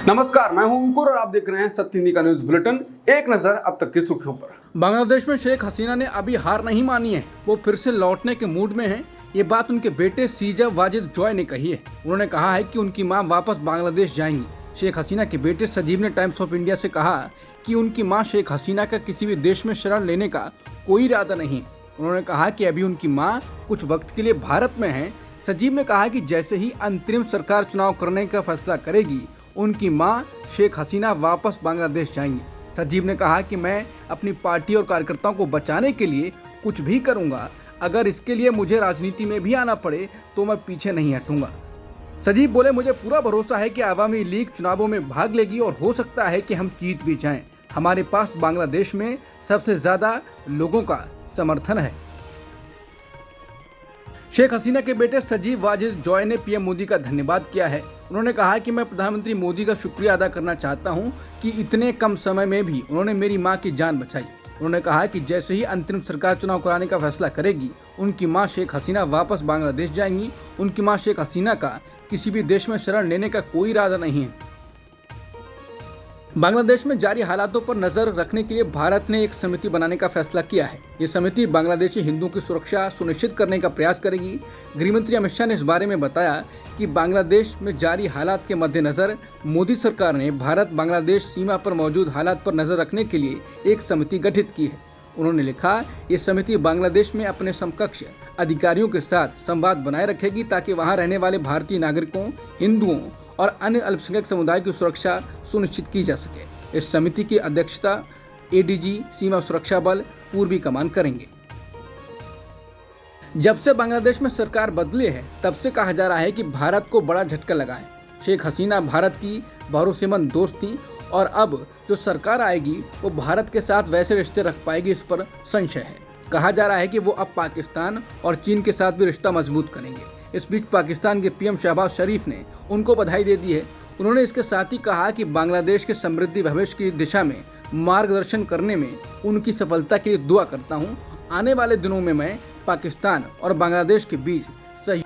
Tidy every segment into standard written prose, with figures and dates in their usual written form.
नमस्कार, मैं हूं अंकुर और आप देख रहे हैं सत्य हिंदी का न्यूज बुलेटिन। एक नजर अब तक की सुर्खियों पर। बांग्लादेश में शेख हसीना ने अभी हार नहीं मानी है, वो फिर से लौटने के मूड में हैं। ये बात उनके बेटे सीजा वाजिद जॉय ने कही है। उन्होंने कहा है कि उनकी मां वापस बांग्लादेश जाएंगी। शेख हसीना के बेटे सजीव ने टाइम्स ऑफ इंडिया से कहा कि उनकी मां शेख हसीना का किसी भी देश में शरण लेने का कोई इरादा नहीं। उन्होंने कहा कि अभी उनकी मां कुछ वक्त के लिए भारत में है। सजीव ने कहा कि जैसे ही अंतरिम सरकार चुनाव करने का फैसला करेगी, उनकी मां शेख हसीना वापस बांग्लादेश जाएंगी। सजीव ने कहा कि मैं अपनी पार्टी और कार्यकर्ताओं को बचाने के लिए कुछ भी करूंगा। अगर इसके लिए मुझे राजनीति में भी आना पड़े तो मैं पीछे नहीं हटूंगा। सजीव बोले, मुझे पूरा भरोसा है कि आवामी लीग चुनावों में भाग लेगी और हो सकता है कि हम जीत भी जाएं। हमारे पास बांग्लादेश में सबसे ज्यादा लोगों का समर्थन है। शेख हसीना के बेटे सजीव वाजिद जॉय ने पीएम मोदी का धन्यवाद किया है। उन्होंने कहा कि मैं प्रधानमंत्री मोदी का शुक्रिया अदा करना चाहता हूं कि इतने कम समय में भी उन्होंने मेरी मां की जान बचाई। उन्होंने कहा कि जैसे ही अंतरिम सरकार चुनाव कराने का फैसला करेगी, उनकी मां शेख हसीना वापस बांग्लादेश जाएंगी। उनकी मां शेख हसीना का किसी भी देश में शरण लेने का कोई इरादा नहीं है। बांग्लादेश में जारी हालातों पर नजर रखने के लिए भारत ने एक समिति बनाने का फैसला किया है। ये समिति बांग्लादेशी हिंदुओं की सुरक्षा सुनिश्चित करने का प्रयास करेगी। गृहमंत्री अमित शाह ने इस बारे में बताया कि बांग्लादेश में जारी हालात के मद्देनजर मोदी सरकार ने भारत बांग्लादेश सीमा पर मौजूद हालात पर नजर रखने के लिए एक समिति गठित की है। उन्होंने लिखा, ये समिति बांग्लादेश में अपने समकक्ष अधिकारियों के साथ संवाद बनाए रखेगी ताकि वहां रहने वाले भारतीय नागरिकों, हिंदुओं और अन्य अल्पसंख्यक समुदाय की सुरक्षा सुनिश्चित की जा सके। इस समिति की अध्यक्षता एडीजी सीमा सुरक्षा बल पूर्वी कमान करेंगे। जब से बांग्लादेश में सरकार बदली है, तब से कहा जा रहा है कि भारत को बड़ा झटका लगा है। शेख हसीना भारत की भरोसेमंद दोस्त थी और अब जो सरकार आएगी वो भारत के साथ वैसे रिश्ते रख पाएगी, इस पर संशय है। कहा जा रहा है कि वो अब पाकिस्तान और चीन के साथ भी रिश्ता मजबूत करेंगे। इस बीच पाकिस्तान के पीएम शहबाज शरीफ ने उनको बधाई दे दी है। उन्होंने इसके साथ ही कहा कि बांग्लादेश के समृद्धि भविष्य की दिशा में मार्गदर्शन करने में उनकी सफलता के लिए दुआ करता हूं। आने वाले दिनों में मैं पाकिस्तान और बांग्लादेश के बीच सही।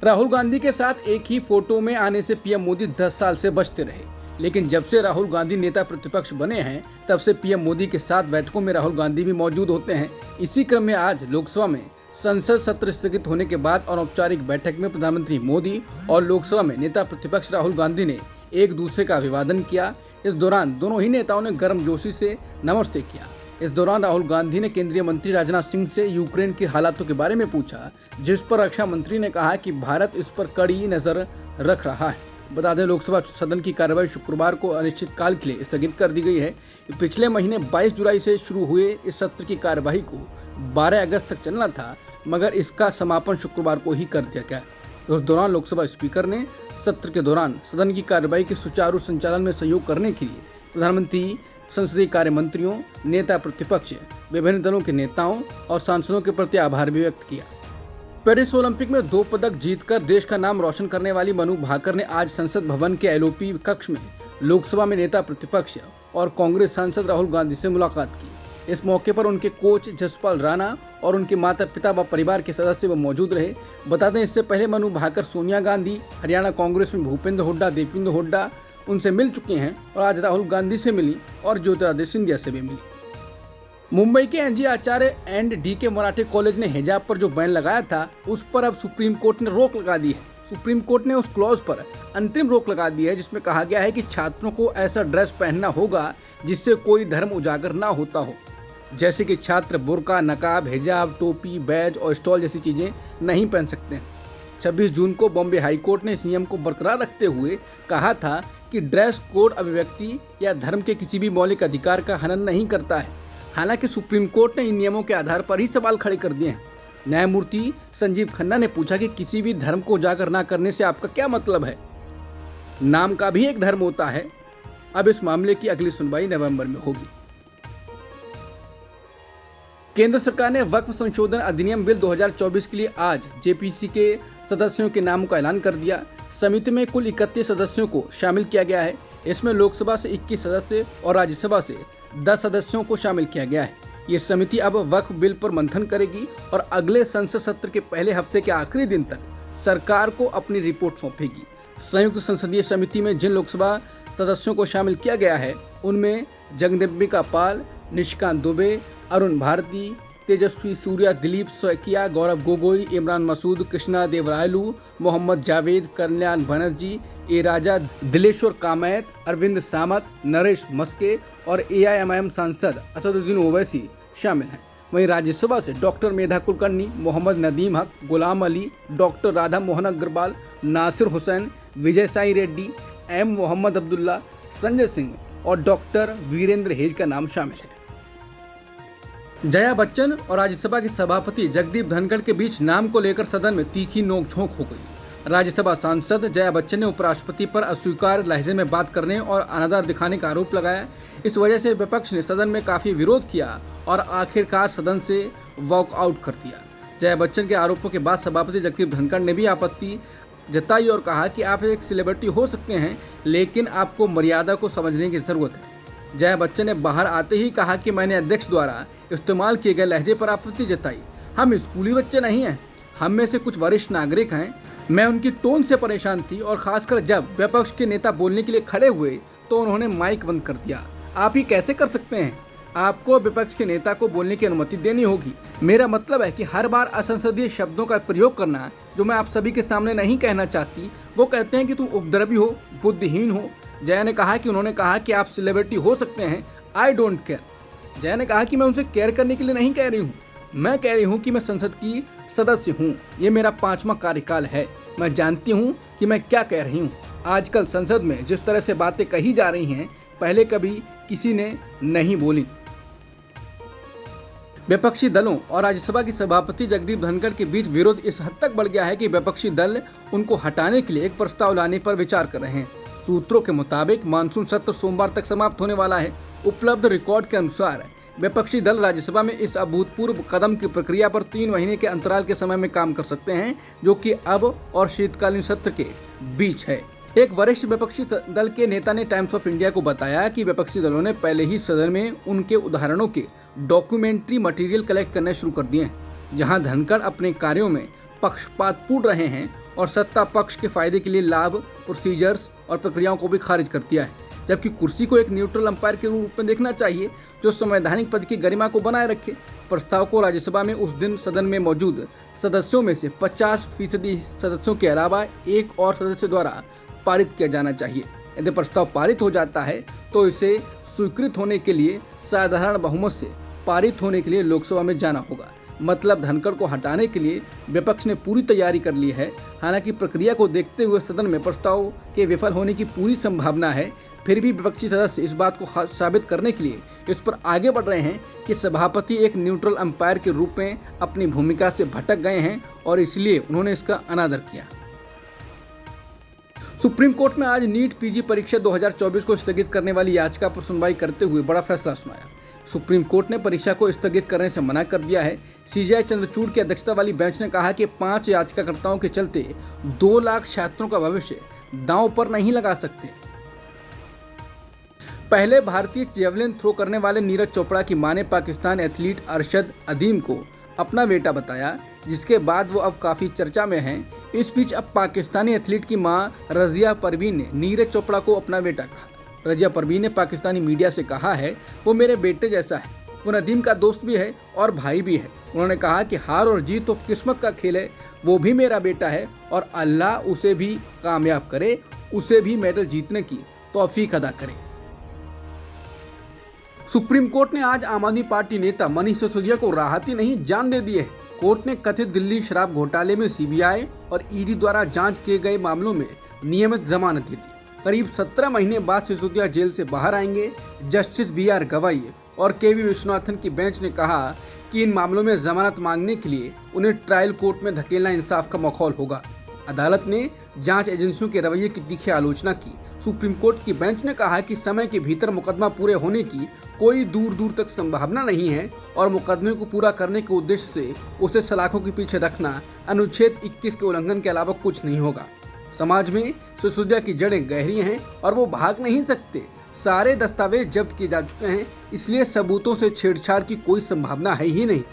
राहुल गांधी के साथ एक ही फोटो में आने से पीएम मोदी 10 साल से बचते रहे, लेकिन जब से राहुल गांधी नेता प्रतिपक्ष बने हैं, तब से पीएम मोदी के साथ बैठकों में राहुल गांधी भी मौजूद होते हैं। इसी क्रम में आज लोकसभा में संसद सत्र स्थगित होने के बाद अनौपचारिक बैठक में प्रधानमंत्री मोदी और लोकसभा में नेता प्रतिपक्ष राहुल गांधी ने एक दूसरे का अभिवादन किया। इस दौरान दोनों ही नेताओं ने गर्मजोशी से नमस्ते किया। इस दौरान राहुल गांधी ने केंद्रीय मंत्री राजनाथ सिंह से यूक्रेन के हालातों के बारे में पूछा, जिस पर रक्षा मंत्री ने कहा कि भारत इस पर कड़ी नजर रख रहा है। बता दें, लोकसभा सदन की कार्यवाही शुक्रवार को अनिश्चितकाल के लिए स्थगित कर दी गई है। पिछले महीने 22 जुलाई से शुरू हुए इस सत्र की कार्यवाही को 12 अगस्त तक चलना था, मगर इसका समापन शुक्रवार को ही कर दिया गया। उस दौरान लोकसभा स्पीकर ने सत्र के दौरान सदन की कार्यवाही के सुचारू संचालन में सहयोग करने के लिए प्रधानमंत्री, संसदीय कार्य मंत्रियों, नेता प्रतिपक्ष, विभिन्न दलों के नेताओं और सांसदों के प्रति आभार भी व्यक्त किया। पेरिस ओलंपिक में 2 पदक जीतकर देश का नाम रोशन करने वाली मनु भाकर ने आज संसद भवन के एलओपी कक्ष में लोकसभा में नेता प्रतिपक्ष और कांग्रेस सांसद राहुल गांधी से मुलाकात की। इस मौके पर उनके कोच जसपाल राणा और उनके माता पिता व परिवार के सदस्य वो मौजूद रहे। बता दें, इससे पहले मनु भाकर सोनिया गांधी, हरियाणा कांग्रेस में भूपेंद्र हुड्डा, दीपेंद्र हुड्डा उनसे मिल चुके हैं और आज राहुल गांधी से मिली और ज्योतिरादित्य सिंधिया से भी मिली। मुंबई के NG Acharya and DK Marathe college ने हिजाब पर जो बैन लगाया था, उस पर अब सुप्रीम कोर्ट ने रोक लगा दी है। सुप्रीम कोर्ट ने उस क्लॉज पर अंतरिम रोक लगा दी है जिसमें कहा गया है कि छात्रों को ऐसा ड्रेस पहनना होगा जिससे कोई धर्म उजागर ना होता हो, जैसे कि छात्र बुर्का, नकाब, हिजाब, टोपी, बैज और स्टॉल जैसी चीजें नहीं पहन सकते हैं। 26 जून को बॉम्बे हाईकोर्ट ने इस नियम को बरकरार रखते हुए कहा था कि ड्रेस कोड अभिव्यक्ति या धर्म के किसी भी मौलिक अधिकार का हनन नहीं करता है। हालांकि सुप्रीम कोर्ट ने इन नियमों के आधार पर ही सवाल खड़े कर दिए हैं। न्यायमूर्ति संजीव खन्ना ने पूछा कि किसी भी धर्म को उजागर न करने से आपका क्या मतलब है? नाम का भी एक धर्म होता है। अब इस मामले की अगली सुनवाई नवंबर में होगी। केंद्र सरकार ने वक्फ संशोधन अधिनियम बिल 2024 के लिए आज जेपीसी के सदस्यों के नामों का ऐलान कर दिया। समिति में कुल 31 सदस्यों को शामिल किया गया है। इसमें लोकसभा से 21 सदस्य और राज्यसभा से 10 सदस्यों को शामिल किया गया है। ये समिति अब वक्फ बिल पर मंथन करेगी और अगले संसद सत्र के पहले हफ्ते के आखिरी दिन तक सरकार को अपनी रिपोर्ट सौंपेगी। संयुक्त संसदीय समिति में जिन लोकसभा सदस्यों को शामिल किया गया है उनमें जगदम्बिका पाल, निशिकांत दुबे, अरुण भारती, तेजस्वी सूर्या, दिलीप सैकिया, गौरव गोगोई, इमरान मसूद, कृष्णा देवरायलू, मोहम्मद जावेद, कल्याण बनर्जी, ए राजा, दिलेश्वर कामैत, अरविंद सामत, नरेश मस्के और AIMIM सांसद असदुद्दीन ओवैसी शामिल हैं। वहीं राज्यसभा से डॉक्टर मेधा कुलकर्णी, मोहम्मद नदीम हक, गुलाम अली, डॉक्टर राधा मोहन अग्रवाल, नासिर हुसैन, विजय साई रेड्डी, M मोहम्मद अब्दुल्ला, संजय सिंह और डॉक्टर वीरेंद्र हेज का नाम शामिल है। जया बच्चन और राज्यसभा के सभापति जगदीप धनखड़ के बीच नाम को लेकर सदन में तीखी नोकझोंक हो गई। राज्यसभा सांसद जया बच्चन ने उपराष्ट्रपति पर अस्वीकार लहजे में बात करने और अनादर दिखाने का आरोप लगाया। इस वजह से विपक्ष ने सदन में काफी विरोध किया और आखिरकार सदन से वॉकआउट कर दिया। जया बच्चन के आरोपों के बाद सभापति जगदीप धनखड़ ने भी आपत्ति जताई और कहा कि आप एक सेलिब्रिटी हो सकते हैं, लेकिन आपको मर्यादा को समझने की जरूरत है। जया बच्चन ने बाहर आते ही कहा कि मैंने अध्यक्ष द्वारा इस्तेमाल किए गए लहजे पर आपत्ति जताई। हम स्कूली बच्चे नहीं हैं, हम में से कुछ वरिष्ठ नागरिक हैं। मैं उनकी टोन से परेशान थी और खासकर जब विपक्ष के नेता बोलने के लिए खड़े हुए तो उन्होंने माइक बंद कर दिया। आप ही कैसे कर सकते हैं? आपको विपक्ष के नेता को बोलने की अनुमति देनी होगी। मेरा मतलब है कि हर बार असंसदीय शब्दों का प्रयोग करना जो मैं आप सभी के सामने नहीं कहना चाहती। वो कहते हैं कि तुम उपद्रवी हो, बुद्धिहीन हो। जया ने कहा कि उन्होंने कहा कि आप सेलिब्रिटी हो सकते हैं, आई डोंट केयर। जया ने कहा कि मैं उनसे केयर करने के लिए नहीं कह रही हूँ, मैं कह रही हूँ कि मैं संसद की सदस्य हूँ। ये मेरा 5वां कार्यकाल है, मैं जानती हूँ कि मैं क्या कह रही हूँ। आजकल संसद में जिस तरह से बातें कही जा रही हैं, पहले कभी किसी ने नहीं बोली। विपक्षी दलों और राज्यसभा के सभापति जगदीप धनखड़ के बीच विरोध इस हद तक बढ़ गया है कि विपक्षी दल उनको हटाने के लिए एक प्रस्ताव लाने पर विचार कर रहे हैं। सूत्रों के मुताबिक मानसून सत्र सोमवार तक समाप्त होने वाला है। उपलब्ध रिकॉर्ड के अनुसार विपक्षी दल राज्यसभा में इस अभूतपूर्व कदम की प्रक्रिया पर 3 महीने के अंतराल के समय में काम कर सकते हैं, जो कि अब और शीतकालीन सत्र के बीच है। एक वरिष्ठ विपक्षी दल के नेता ने टाइम्स ऑफ इंडिया को बताया कि विपक्षी दलों ने पहले ही सदन में उनके उदाहरणों के डॉक्यूमेंट्री मटेरियल कलेक्ट करने शुरू कर दिए हैं, जहां धनखड़ अपने कार्यों में पक्षपातपूर्ण रहे हैं और सत्ता पक्ष के फायदे के लिए लाभ, प्रोसीजर्स और प्रक्रियाओं को भी खारिज कर दिया है। जबकि कुर्सी को एक न्यूट्रल अंपायर के रूप में देखना चाहिए जो संवैधानिक पद की गरिमा को बनाए रखे। प्रस्ताव को राज्यसभा में उस दिन सदन में मौजूद सदस्यों में से 50% सदस्यों के अलावा एक और सदस्य द्वारा पारित किया जाना चाहिए। यदि प्रस्ताव पारित हो जाता है तो इसे स्वीकृत होने के लिए साधारण बहुमत से पारित होने के लिए लोकसभा में जाना होगा। मतलब धनखड़ को हटाने के लिए विपक्ष ने पूरी तैयारी कर ली है। हालांकि प्रक्रिया को देखते हुए सदन में प्रस्ताव के विफल होने की पूरी संभावना है। फिर भी विपक्षी सदस्य इस बात को साबित करने के लिए इस पर आगे बढ़ रहे हैं कि सभापति एक न्यूट्रल अंपायर के रूप में अपनी भूमिका से भटक गए हैं और इसलिए उन्होंने इसका अनादर किया। सुप्रीम कोर्ट में आज नीट पीजी परीक्षा 2024 को स्थगित करने वाली याचिका पर सुनवाई करते हुए बड़ा फैसला सुनाया। सुप्रीम कोर्ट ने परीक्षा को स्थगित करने से मना कर दिया है। CJI चंद्रचूड़ की अध्यक्षता वाली बेंच ने कहा कि 5 याचिकाकर्ताओं के चलते 2 लाख छात्रों का भविष्य दांव पर नहीं लगा सकते। पहले भारतीय जेवलिन थ्रो करने वाले नीरज चोपड़ा की मां ने पाकिस्तान एथलीट अरशद अदीम को अपना बेटा बताया, जिसके बाद वो अब काफ़ी चर्चा में हैं। इस बीच अब पाकिस्तानी एथलीट की मां रजिया परवीन ने नीरज चोपड़ा को अपना बेटा कहा। रजिया परवीन ने पाकिस्तानी मीडिया से कहा है, वो मेरे बेटे जैसा है, वो नदीम का दोस्त भी है और भाई भी है। उन्होंने कहा कि हार और जीत तो किस्मत का खेल है, वो भी मेरा बेटा है और अल्लाह उसे भी कामयाब करे, उसे भी मेडल जीतने की तौफीक अदा करे। सुप्रीम कोर्ट ने आज आम आदमी पार्टी नेता मनीष सिसोदिया को राहत ही नहीं जान दे दी है। कोर्ट ने कथित दिल्ली शराब घोटाले में CBI और ED द्वारा जांच किए गए मामलों में नियमित जमानत दे दी। करीब 17 महीने बाद सिसोदिया जेल से बाहर आएंगे। जस्टिस BR गवाई और KV विश्वनाथन की बेंच ने कहा कि इन मामलों में जमानत मांगने के लिए उन्हें ट्रायल कोर्ट में धकेलना इंसाफ का माहौल होगा। अदालत ने जांच एजेंसियों के रवैये की तीखी आलोचना की। सुप्रीम कोर्ट की बेंच ने कहा कि समय के भीतर मुकदमा पूरे होने की कोई दूर दूर तक संभावना नहीं है और मुकदमे को पूरा करने के उद्देश्य से उसे सलाखों के पीछे रखना अनुच्छेद 21 के उल्लंघन के अलावा कुछ नहीं होगा। समाज में सिसोदिया की जड़ें गहरी हैं और वो भाग नहीं सकते। सारे दस्तावेज जब्त किए जा चुके हैं, इसलिए सबूतों से छेड़छाड़ की कोई संभावना है ही नहीं।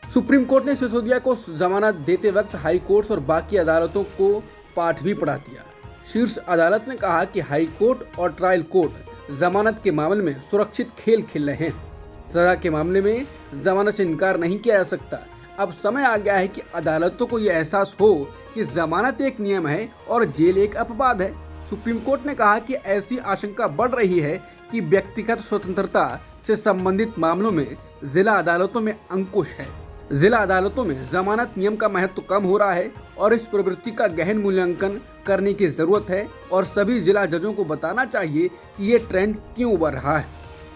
सुप्रीम कोर्ट ने सिसोदिया को जमानत देते वक्त हाई कोर्ट्स और बाकी अदालतों को पाठ भी पढ़ा दिया। शीर्ष अदालत ने कहा कि हाई कोर्ट और ट्रायल कोर्ट जमानत के मामले में सुरक्षित खेल खेल रहे हैं। सजा के मामले में जमानत से इनकार नहीं किया जा सकता। अब समय आ गया है कि अदालतों को यह एहसास हो कि जमानत एक नियम है और जेल एक अपवाद है। सुप्रीम कोर्ट ने कहा कि ऐसी आशंका बढ़ रही है कि व्यक्तिगत स्वतंत्रता से संबंधित मामलों में जिला अदालतों में अंकुश है। जिला अदालतों में जमानत नियम का महत्व कम हो रहा है और इस प्रवृत्ति का गहन मूल्यांकन करने की जरूरत है और सभी जिला जजों को बताना चाहिए कि ये ट्रेंड क्यों बढ़ रहा है।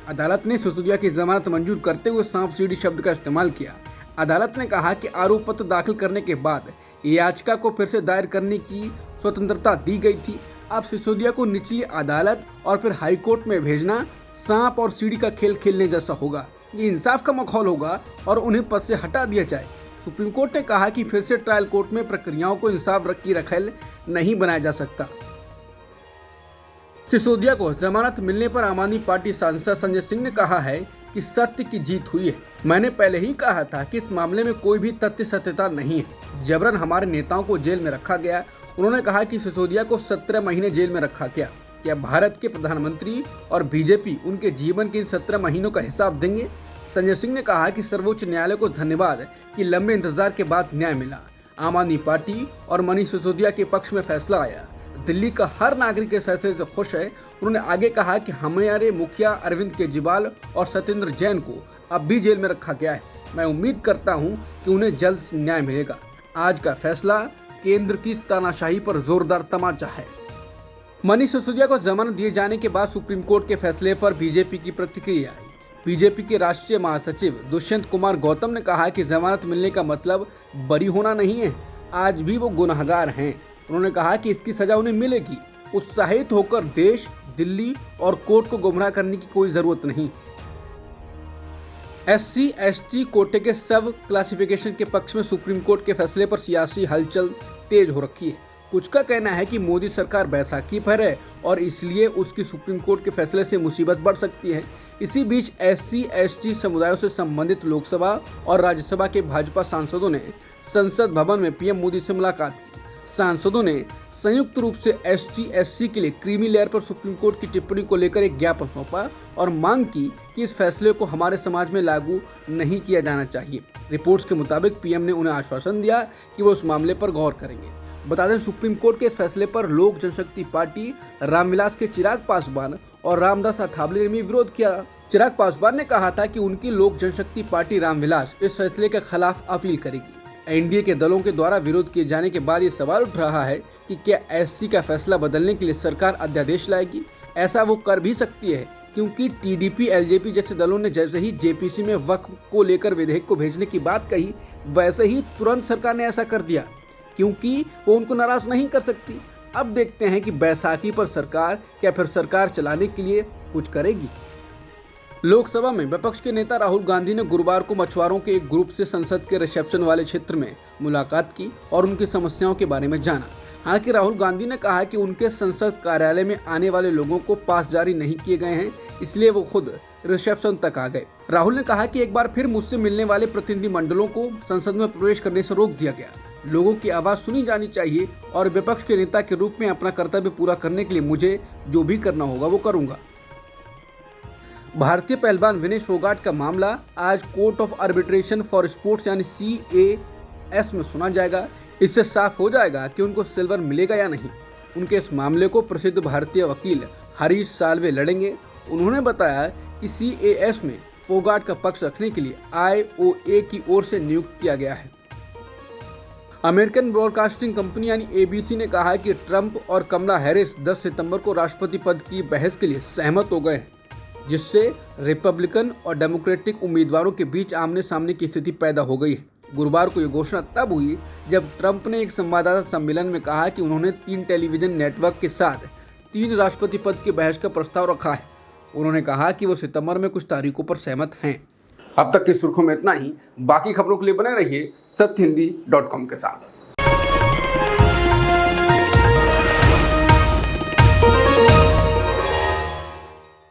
अदालत ने सिसोदिया की जमानत मंजूर करते हुए सांप सीढ़ी शब्द का इस्तेमाल किया। अदालत ने कहा कि आरोप पत्र दाखिल करने के बाद याचिका को फिर से दायर करने की स्वतंत्रता दी गई थी। अब सिसोदिया को निचली अदालत और फिर हाई कोर्ट में भेजना सांप और सीढ़ी का खेल खेलने जैसा होगा। ये इंसाफ का माहौल होगा और उन्हें पद से हटा दिया जाए। सुप्रीम कोर्ट ने कहा कि फिर से ट्रायल कोर्ट में प्रक्रियाओं को इंसाफ की रखेल नहीं बनाया जा सकता। सिसोदिया को जमानत मिलने पर आम आदमी पार्टी सांसद संजय सिंह ने कहा है कि सत्य की जीत हुई है। मैंने पहले ही कहा था कि इस मामले में कोई भी तथ्य सत्यता नहीं है। जबरन हमारे नेताओं को जेल में रखा गया। उन्होंने कहा कि सिसोदिया को 17 महीने जेल में रखा गया। क्या भारत के प्रधानमंत्री और बीजेपी उनके जीवन के इन 17 महीनों का हिसाब देंगे? संजय सिंह ने कहा कि सर्वोच्च न्यायालय को धन्यवाद कि लंबे इंतजार के बाद न्याय मिला। आम आदमी पार्टी और मनीष सिसोदिया के पक्ष में फैसला आया। दिल्ली का हर नागरिक इस फैसले से खुश है। उन्होंने आगे कहा कि हमारे मुखिया अरविंद केजरीवाल और सत्येंद्र जैन को अब भी जेल में रखा गया है। मैं उम्मीद करता हूं कि उन्हें जल्द न्याय मिलेगा। आज का फैसला केंद्र की तानाशाही पर जोरदार तमाचा है। मनीष सिसोदिया को जमानत दिए जाने के बाद सुप्रीम कोर्ट के फैसले पर बीजेपी की प्रतिक्रिया आई। बीजेपी के राष्ट्रीय महासचिव दुष्यंत कुमार गौतम ने कहा कि जमानत मिलने का मतलब बरी होना नहीं है। आज भी वो गुनहगार हैं। उन्होंने कहा कि इसकी सजा उन्हें मिलेगी। उत्साहित होकर देश, दिल्ली और कोर्ट को गुमराह करने की कोई जरूरत नहीं। SC/ST कोटे के सब क्लासिफिकेशन के पक्ष में सुप्रीम कोर्ट के फैसले पर सियासी हलचल तेज हो रखी है। कुछ का कहना है कि मोदी सरकार बैसाखी पर है और इसलिए उसकी सुप्रीम कोर्ट के फैसले से मुसीबत बढ़ सकती है। इसी बीच SC/ST समुदायों से संबंधित लोकसभा और राज्यसभा के भाजपा सांसदों ने संसद भवन में पीएम मोदी से मुलाकात की। सांसदों ने संयुक्त रूप से ST/SC के लिए क्रीमी लेयर पर सुप्रीम कोर्ट की टिप्पणी को लेकर एक ज्ञापन सौंपा और मांग की कि इस फैसले को हमारे समाज में लागू नहीं किया जाना चाहिए। रिपोर्ट्स के मुताबिक पीएम ने उन्हें आश्वासन दिया कि वो इस मामले पर गौर करेंगे। बता दें, सुप्रीम कोर्ट के इस फैसले पर लोक जनशक्ति पार्टी, रामविलास के चिराग पासवान और रामदास अठावले ने भी विरोध किया। चिराग पासवान ने कहा था कि उनकी लोक जनशक्ति पार्टी रामविलास इस फैसले के खिलाफ अपील करेगी। एनडीए के दलों के द्वारा विरोध किए जाने के बाद ये सवाल उठ रहा है कि क्या SC का फैसला बदलने के लिए सरकार अध्यादेश लाएगी। ऐसा वो कर भी सकती है क्योंकि TDP, LJP जैसे दलों ने जैसे ही JPC में वक्फ को लेकर विधेयक को भेजने की बात कही, वैसे ही तुरंत सरकार ने ऐसा कर दिया क्योंकि वो उनको नाराज नहीं कर सकती। अब देखते हैं कि बैसाखी पर सरकार क्या फिर सरकार चलाने के लिए कुछ करेगी। लोकसभा में विपक्ष के नेता राहुल गांधी ने गुरुवार को मछुआरों के एक ग्रुप से संसद के रिसेप्शन वाले क्षेत्र में मुलाकात की और उनकी समस्याओं के बारे में जाना। हालांकि राहुल गांधी ने कहा कि उनके संसद कार्यालय में आने वाले लोगों को पास जारी नहीं किए गए हैं, इसलिए वो खुद रिसेप्शन तक आ गए। राहुल ने कहा कि एक बार फिर मुझसे मिलने वाले प्रतिनिधि मंडलों को संसद में प्रवेश करने से रोक दिया गया। लोगों की आवाज सुनी जानी चाहिए और विपक्ष के नेता के रूप में अपना कर्तव्य पूरा करने के लिए मुझे जो भी करना होगा वो करूंगा। भारतीय पहलवान विनेश फोगाट का मामला आज court of arbitration for sports यानी CAS में सुना जाएगा। इससे साफ हो जाएगा कि उनको सिल्वर मिलेगा या नहीं। उनके इस मामले को प्रसिद्ध भारतीय वकील हरीश साल्वे लड़ेंगे। उन्होंने बताया कि CAS में फोगाट का पक्ष रखने के लिए IOA की ओर से नियुक्त किया गया है। अमेरिकन ब्रॉडकास्टिंग कंपनी यानी ABC ने कहा कि ट्रंप और कमला हैरिस 10 सितंबर को राष्ट्रपति पद की बहस के लिए सहमत हो गए हैं, जिससे रिपब्लिकन और डेमोक्रेटिक उम्मीदवारों के बीच आमने सामने की स्थिति पैदा हो गई है। गुरुवार को यह घोषणा तब हुई जब ट्रंप ने एक संवाददाता सम्मेलन में कहा कि उन्होंने 3 टेलीविजन नेटवर्क के साथ 3 राष्ट्रपति पद की बहस का प्रस्ताव रखा है। उन्होंने कहा कि वो सितंबर में कुछ तारीखों पर सहमत हैं। अब तक की सुर्खियों में इतना ही। बाकी खबरों के लिए बने रहिए सत्यहिंदी.com के साथ।